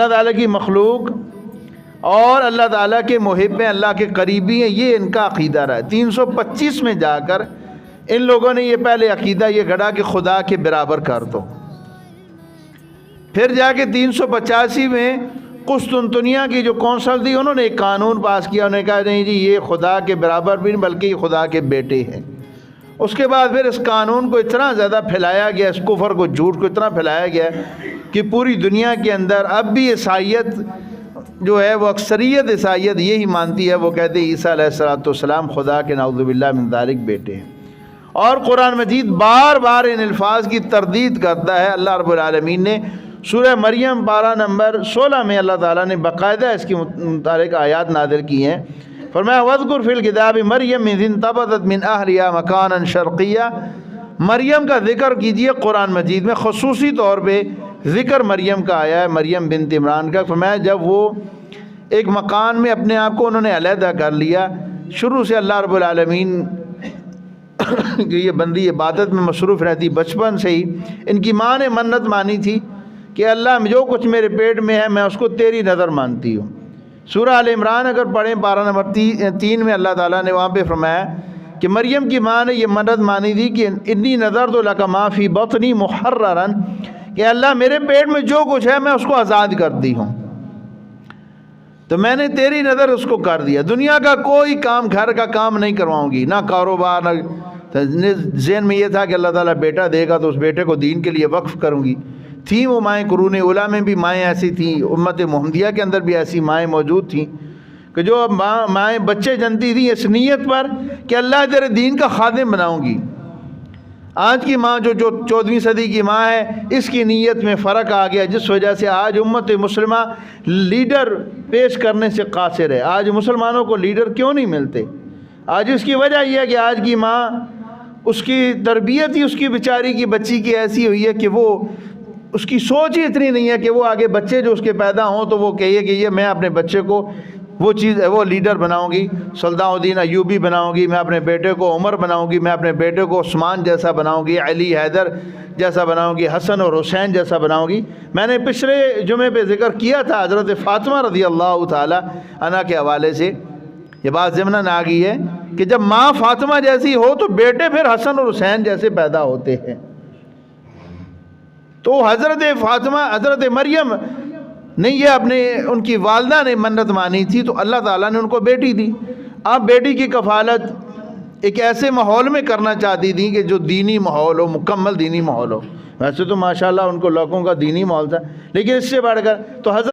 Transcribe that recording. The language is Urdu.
اللہ تعالیٰ کی مخلوق اور اللہ تعالیٰ کے محب ہیں، اللہ کے قریبی ہیں، یہ ان کا عقیدہ رہا ہے۔ 325 میں جا کر ان لوگوں نے یہ پہلے عقیدہ یہ گھڑا کہ خدا کے برابر کر دو، پھر جا کے 385 میں قسطنطنیہ کی جو کونسل تھی انہوں نے ایک قانون پاس کیا، انہوں نے کہا نہیں جی یہ خدا کے برابر بھی نہیں بلکہ یہ خدا کے بیٹے ہیں۔ اس کے بعد پھر اس قانون کو اتنا زیادہ پھیلایا گیا، اس کفر کو جھوٹ کو اتنا پھیلایا گیا کہ پوری دنیا کے اندر اب بھی عیسائیت جو ہے وہ اکثریت عیسائیت یہی مانتی ہے، وہ کہتے ہیں عیسیٰ علیہ السلام خدا کے نعوذ باللہ من ذالک بیٹے ہیں۔ اور قرآن مجید بار بار ان الفاظ کی تردید کرتا ہے۔ اللہ رب العالمین نے سورہ مریم پارہ نمبر 16 میں اللہ تعالیٰ نے باقاعدہ اس کی متعلق آیات نازل کی ہیں۔ فرمایا وَاذْكُرْ فِي الْكِتَابِ مَرْيَمَ إِذِ انتَبَذَتْ مِنْ أَهْلِهَا مَكَانًا شَرْقِيًّا، مریم کا ذکر کیجئے قرآن مجید میں، خصوصی طور پہ ذکر مریم کا آیا ہے، مریم بنت عمران کا۔ فرمایا جب وہ ایک مکان میں اپنے آپ کو انہوں نے علیحدہ کر لیا، شروع سے اللہ رب العالمین کہ یہ بندی عبادت میں مصروف رہتی، بچپن سے ہی ان کی ماں نے منت مانی تھی کہ اللہ جو کچھ میرے پیٹ میں ہے میں اس کو تیری نظر مانتی ہوں۔ سورہ آل عمران اگر پڑھیں پارہ نمبر 3 میں اللہ تعالیٰ نے وہاں پہ فرمایا کہ مریم کی ماں نے یہ منت مانی تھی کہ انی نظرت لک ما فی بطنی محررا، کہ اللہ میرے پیٹ میں جو کچھ ہے میں اس کو آزاد کر دی ہوں، تو میں نے تیری نظر اس کو کر دیا، دنیا کا کوئی کام گھر کا کام نہیں کرواؤں گی، نہ کاروبار، نہ ذہن میں یہ تھا کہ اللہ تعالیٰ بیٹا دے گا تو اس بیٹے کو دین کے لیے وقف کروں گی۔ تھیں وہ مائیں، قرون اولیٰ میں بھی مائیں ایسی تھیں، امت محمدیہ کے اندر بھی ایسی مائیں موجود تھیں کہ جو مائیں بچے جنتی تھیں اس نیت پر کہ اللہ تیرے دین کا خادم بناؤں گی۔ آج کی ماں جو 14ویں صدی کی ماں ہے، اس کی نیت میں فرق آ گیا، جس وجہ سے آج امت مسلمہ لیڈر پیش کرنے سے قاصر ہے۔ آج مسلمانوں کو لیڈر کیوں نہیں ملتے؟ آج اس کی وجہ یہ ہے کہ آج کی ماں، اس کی تربیت ہی اس کی بیچاری کی بچی کی ایسی ہوئی ہے کہ وہ اس کی سوچ ہی اتنی نہیں ہے کہ وہ آگے بچے جو اس کے پیدا ہوں تو وہ کہیے کہ یہ میں اپنے بچے کو وہ چیز وہ لیڈر بناؤں گی، صلاح الدین ایوبی بناؤں گی، میں اپنے بیٹے کو عمر بناؤں گی، میں اپنے بیٹے کو عثمان جیسا بناؤں گی، علی حیدر جیسا بناؤں گی، حسن اور حسین جیسا بناؤں گی۔ میں نے پچھلے جمعے پہ ذکر کیا تھا حضرت فاطمہ رضی اللہ تعالی عنہا کے حوالے سے، یہ بات ضمناً آ گئی ہے کہ جب ماں فاطمہ جیسی ہو تو بیٹے پھر حسن اور حسین جیسے پیدا ہوتے ہیں۔ تو حضرت فاطمہ، حضرت مریم نے یہ اپنے ان کی والدہ نے منت مانی تھی تو اللہ تعالیٰ نے ان کو بیٹی دی۔ اب بیٹی کی کفالت ایک ایسے ماحول میں کرنا چاہتی تھی کہ جو دینی ماحول ہو، مکمل دینی ماحول ہو۔ ویسے تو ماشاءاللہ ان کو لوگوں کا دینی ماحول تھا، لیکن اس سے بڑھ کر تو حضرت